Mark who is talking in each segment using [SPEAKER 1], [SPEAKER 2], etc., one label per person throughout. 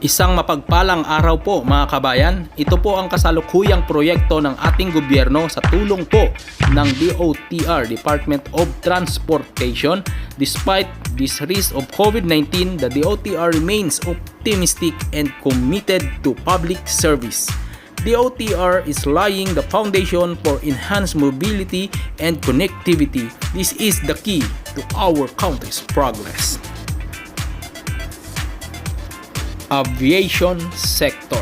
[SPEAKER 1] Isang mapagpalang araw po mga kabayan. Ito po ang kasalukuyang proyekto ng ating gobyerno sa tulong po ng DOTr, Department of Transportation. Despite this risk of COVID-19, the DOTr remains optimistic and committed to public service. DOTr is laying the foundation for enhanced mobility and connectivity. This is the key to our country's progress. Aviation sector.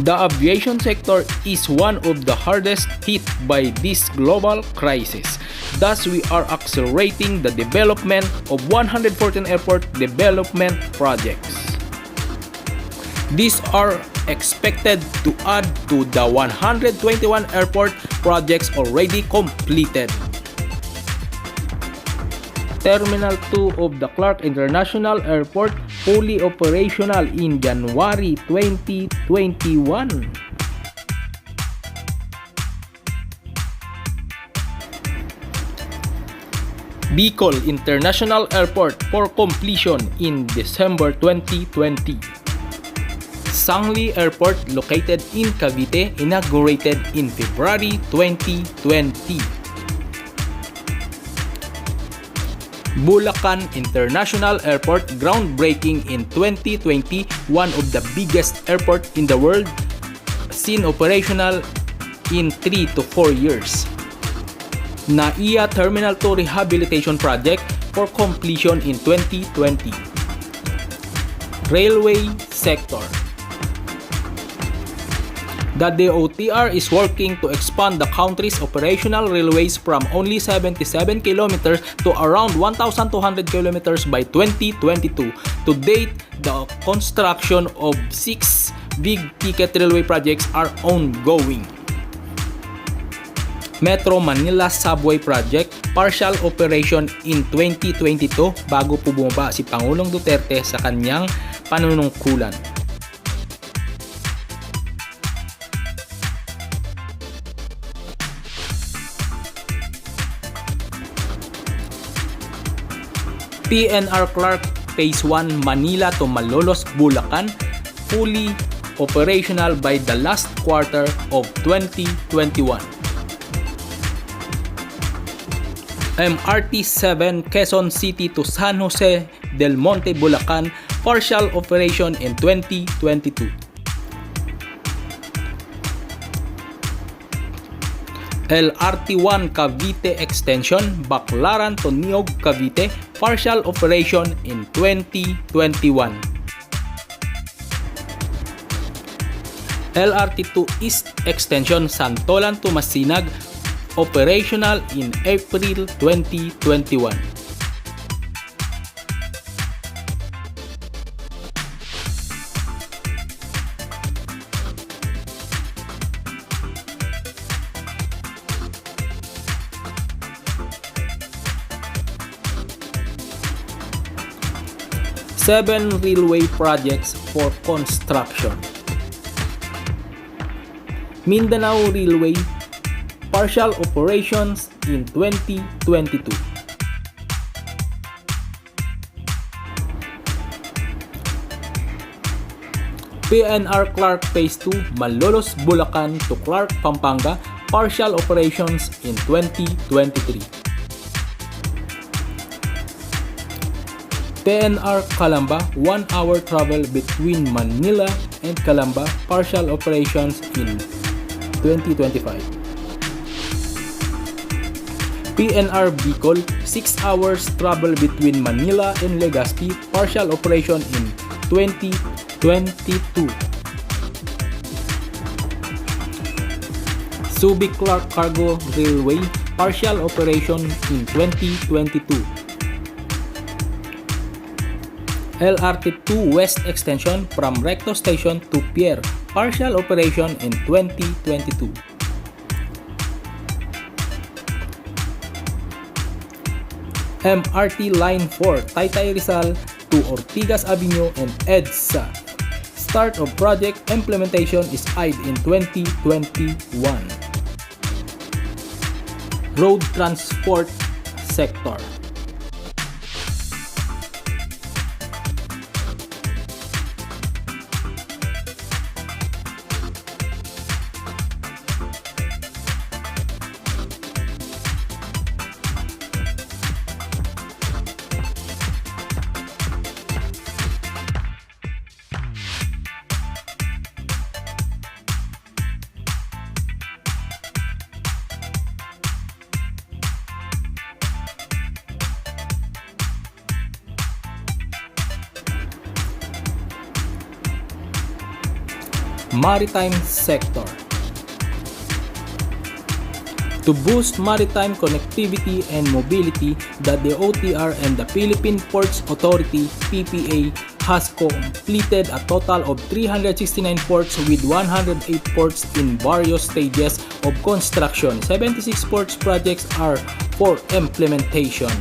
[SPEAKER 1] The aviation sector is one of the hardest hit by this global crisis. Thus, we are accelerating the development of 114 airport development projects. These are expected to add to the 121 airport projects already completed. Terminal 2 of the Clark International Airport fully operational in January 2021. Bicol International Airport for completion in December 2020. Sangli Airport located in Cavite inaugurated in February 2020. Bulacan International Airport groundbreaking in 2020, one of the biggest airport in the world, seen operational in 3 to 4 years. NAIA Terminal 2 Rehabilitation Project for completion in 2020. Railway sector. The DOTr is working to expand the country's operational railways from only 77 kilometers to around 1,200 kilometers by 2022. To date, the construction of 6 big-ticket railway projects are ongoing. Metro Manila Subway Project, partial operation in 2022 bago po bumaba si Pangulong Duterte sa kanyang panunungkulan. PNR Clark Phase 1 Manila to Malolos, Bulacan, fully operational by the last quarter of 2021. MRT 7 Quezon City to San Jose del Monte, Bulacan, partial operation in 2022. LRT1 Cavite Extension, Baclaran to Niog, Cavite, partial operation in 2021. LRT2 East Extension, Santolan to Masinag, operational in April 2021. Seven railway projects for construction. Mindanao Railway, partial operations in 2022. PNR Clark Phase 2 Malolos, Bulacan to Clark, Pampanga, partial operations in 2023. PNR Calamba, 1-hour travel between Manila and Calamba, partial operations in 2025. PNR Bicol, 6 hours travel between Manila and Legazpi, partial operation in 2022. Subic Clark Cargo Railway, partial operation in 2022. LRT2 West Extension from Recto Station to Pierre, partial operation in 2022. MRT Line 4 Taytay Rizal to Ortigas Avenue and EDSA. Start of project implementation is eyed in 2021. Road transport sector. Maritime sector. To boost maritime connectivity and mobility, the DOTr and the Philippine Ports Authority (PPA) has completed a total of 369 ports with 108 ports in various stages of construction. 76 ports projects are for implementation.